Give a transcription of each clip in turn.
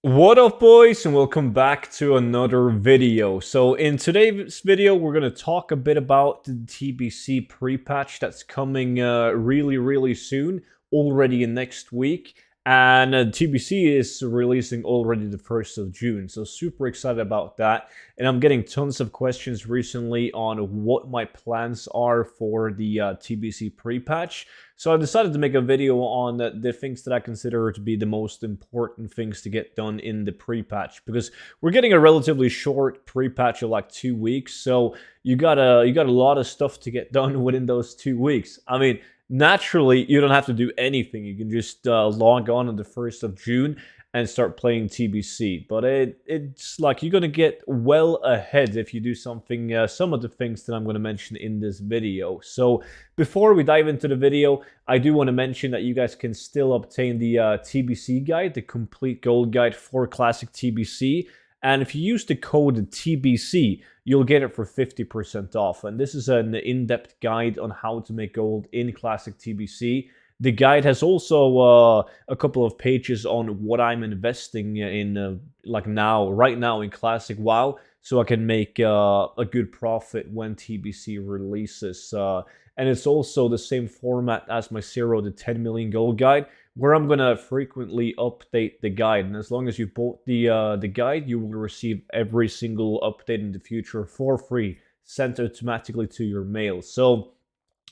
What up, boys, and welcome back to another video. So in today's video, we're going to talk a bit about the TBC pre-patch that's coming really soon, already in next week. And TBC is releasing already the 1st of June, so super excited about that. And I'm getting tons of questions recently on what my plans are for the TBC pre-patch. So I decided to make a video on the things that I consider to be the most important things to get done in the pre-patch, because we're getting a relatively short pre-patch of like 2 weeks. So you got a lot of stuff to get done within those 2 weeks. I mean, naturally, you don't have to do anything. You can just log on the 1st of June and start playing TBC. But it's like you're going to get well ahead if you do something, some of the things that I'm going to mention in this video. So before we dive into the video, I do want to mention that you guys can still obtain the TBC guide, the complete gold guide for Classic TBC. And if you use the code TBC, you'll get it for 50% off. And this is an in-depth guide on how to make gold in Classic TBC. The guide has also a couple of pages on what I'm investing in, right now in Classic WoW, so I can make a good profit when TBC releases. And it's also the same format as my 0 to 10 million gold guide, where I'm going to frequently update the guide. And as long as you bought the guide, you will receive every single update in the future for free, sent automatically to your mail. So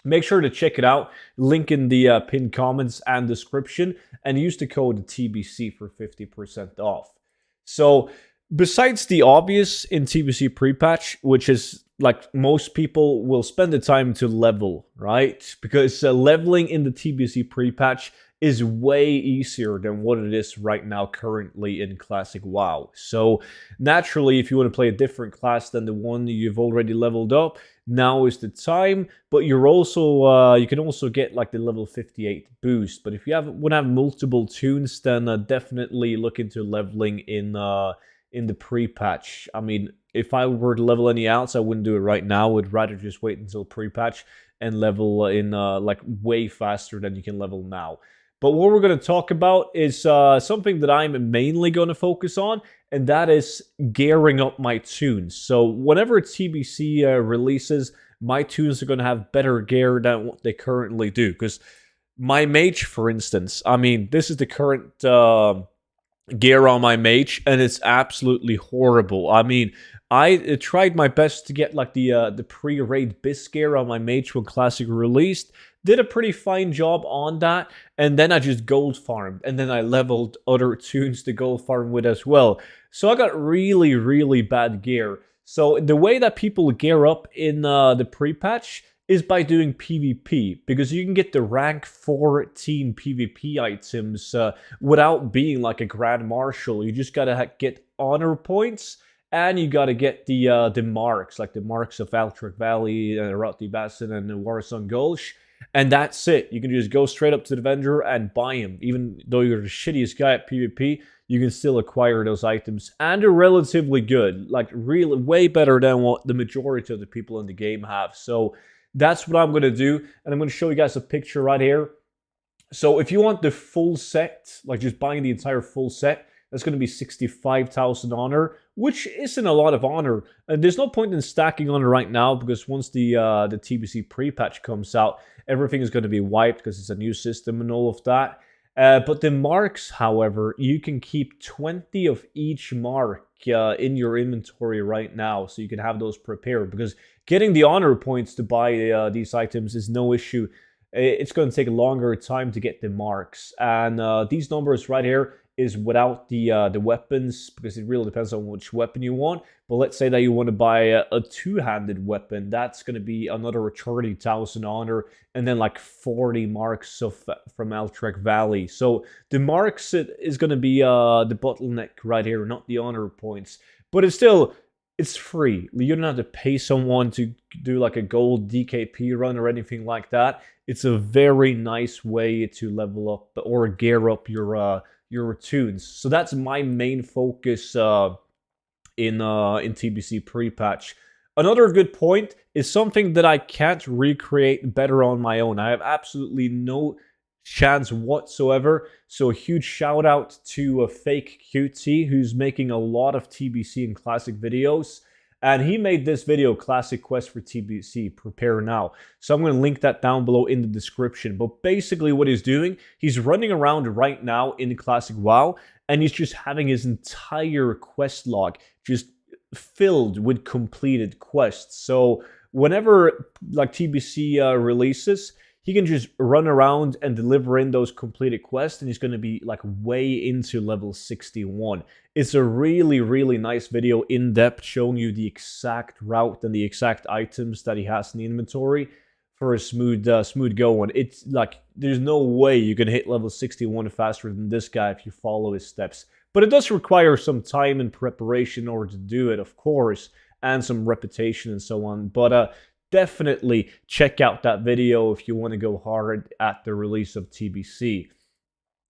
make sure to check it out. Link in the pinned comments and description, and use the code TBC for 50% off. So besides the obvious in TBC pre-patch, which is like most people will spend the time to level, right? Because leveling in the TBC pre-patch is way easier than what it is right now currently in Classic WoW. So naturally, if you want to play a different class than the one you've already leveled up, now is the time. But you're also you can also get like the level 58 boost. But if you want to have multiple tunes, then definitely look into leveling in the pre-patch. I mean, if I were to level any outs, I wouldn't do it right now. I would rather just wait until pre-patch and level in like way faster than you can level now. But what we're going to talk about is something that I'm mainly going to focus on, and that is gearing up my tunes. So whenever TBC releases, my tunes are going to have better gear than what they currently do. Because my mage, for instance, I mean, this is the current gear on my mage, and it's absolutely horrible. I mean, I tried my best to get like the pre-raid bisc gear on my mage when Classic released. Did a pretty fine job on that, and then I just gold farmed, and then I leveled other tunes to gold farm with as well. So I got really bad gear. So the way that people gear up in the pre-patch is by doing PvP, because you can get the rank 14 PvP items without being like a Grand Marshal. You just gotta get honor points, and you gotta get the marks, like the marks of Albatroz Valley, Rotty Basin, and Warsong Gulch. And that's it. You can just go straight up to the vendor and buy him. Even though you're the shittiest guy at PvP, you can still acquire those items. And they're relatively good. Like, really, way better than what the majority of the people in the game have. So that's what I'm going to do. And I'm going to show you guys a picture right here. So if you want the full set, like just buying the entire full set, that's going to be 65,000 honor, which isn't a lot of honor. And there's no point in stacking honor right now, because once the TBC pre-patch comes out, everything is going to be wiped because it's a new system and all of that. But the marks, however, you can keep 20 of each mark in your inventory right now, so you can have those prepared, because getting the honor points to buy these items is no issue. It's going to take a longer time to get the marks. And these numbers right here is without the weapons, because it really depends on which weapon you want. But let's say that you want to buy a two-handed weapon, that's going to be another 30,000 honor, and then like 40 marks from Albatroz Valley. So the marks is going to be the bottleneck right here, not the honor points. But it's free. You don't have to pay someone to do like a gold DKP run or anything like that. It's a very nice way to level up or gear up your tunes. So that's my main focus in TBC pre-patch. Another good point is something that I can't recreate better on my own. I have absolutely no chance whatsoever. So a huge shout out to Fake QT, who's making a lot of TBC and classic videos. And he made this video, Classic Quest for TBC, Prepare Now. So I'm going to link that down below in the description. But basically what he's doing, he's running around right now in Classic WoW, and he's just having his entire quest log just filled with completed quests. So whenever like TBC releases, he can just run around and deliver in those completed quests, and he's going to be like way into level 61. It's a really, really nice video, in depth, showing you the exact route and the exact items that he has in the inventory for a smooth going. It's like there's no way you can hit level 61 faster than this guy if you follow his steps. But it does require some time and preparation in order to do it, of course, and some reputation and so on. But definitely check out that video if you want to go hard at the release of TBC.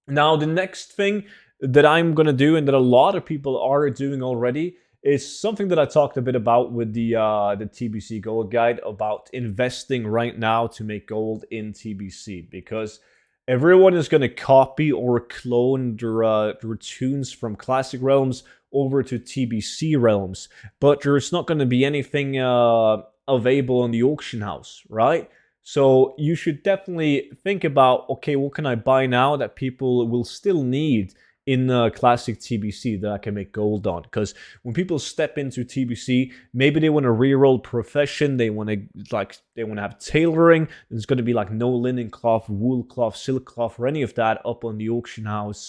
Now, the next thing that I'm going to do, and that a lot of people are doing already, is something that I talked a bit about with the TBC Gold Guide, about investing right now to make gold in TBC, because everyone is going to copy or clone their tunes from Classic Realms over to TBC Realms, but there's not going to be anything available on the auction house, right? So you should definitely think about, okay, what can I buy now that people will still need in classic TBC that I can make gold on? Because when people step into TBC, maybe they want to reroll profession, they want to have tailoring. There's going to be like no linen cloth, wool cloth, silk cloth, or any of that up on the auction house.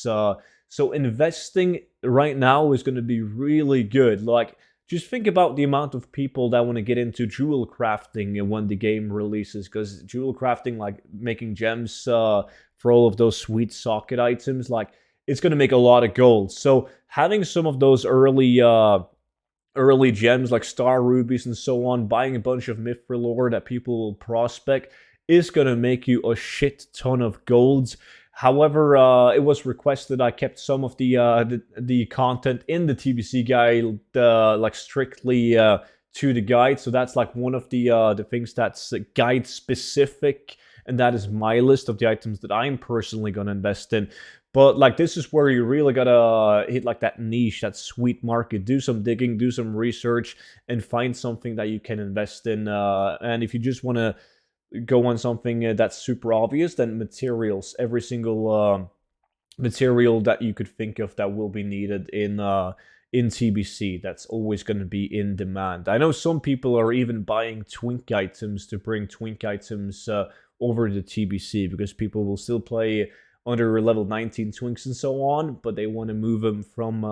So investing right now is going to be really good. Like, just think about the amount of people that want to get into jewel crafting when the game releases, because jewel crafting, like making gems for all of those sweet socket items, like it's going to make a lot of gold. So having some of those early gems like star rubies and so on, buying a bunch of mithril ore that people will prospect, is going to make you a shit ton of golds. However, it was requested I kept some of the content in the TBC guide like strictly to the guide. So that's like one of the things that's guide specific, and that is my list of the items that I'm personally going to invest in. But like, this is where you really gotta hit like that niche, that sweet market. Do some digging, do some research, and find something that you can invest in. And if you just want to go on something that's super obvious, then materials, every single material that you could think of that will be needed in TBC, that's always going to be in demand. I know some people are even buying twink items to bring twink items over to TBC, because people will still play under level 19 twinks and so on, but they want to move them from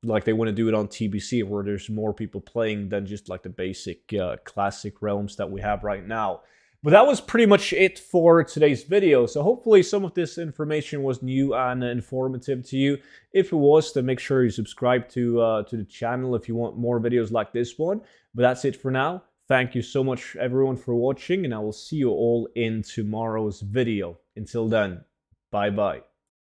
like they want to do it on TBC, where there's more people playing than just like the basic classic realms that we have right now. But that was pretty much it for today's video. So hopefully some of this information was new and informative to you. If it was, then make sure you subscribe to the channel if you want more videos like this one. But that's it for now. Thank you so much, everyone, for watching, and I will see you all in tomorrow's video. Until then, bye-bye.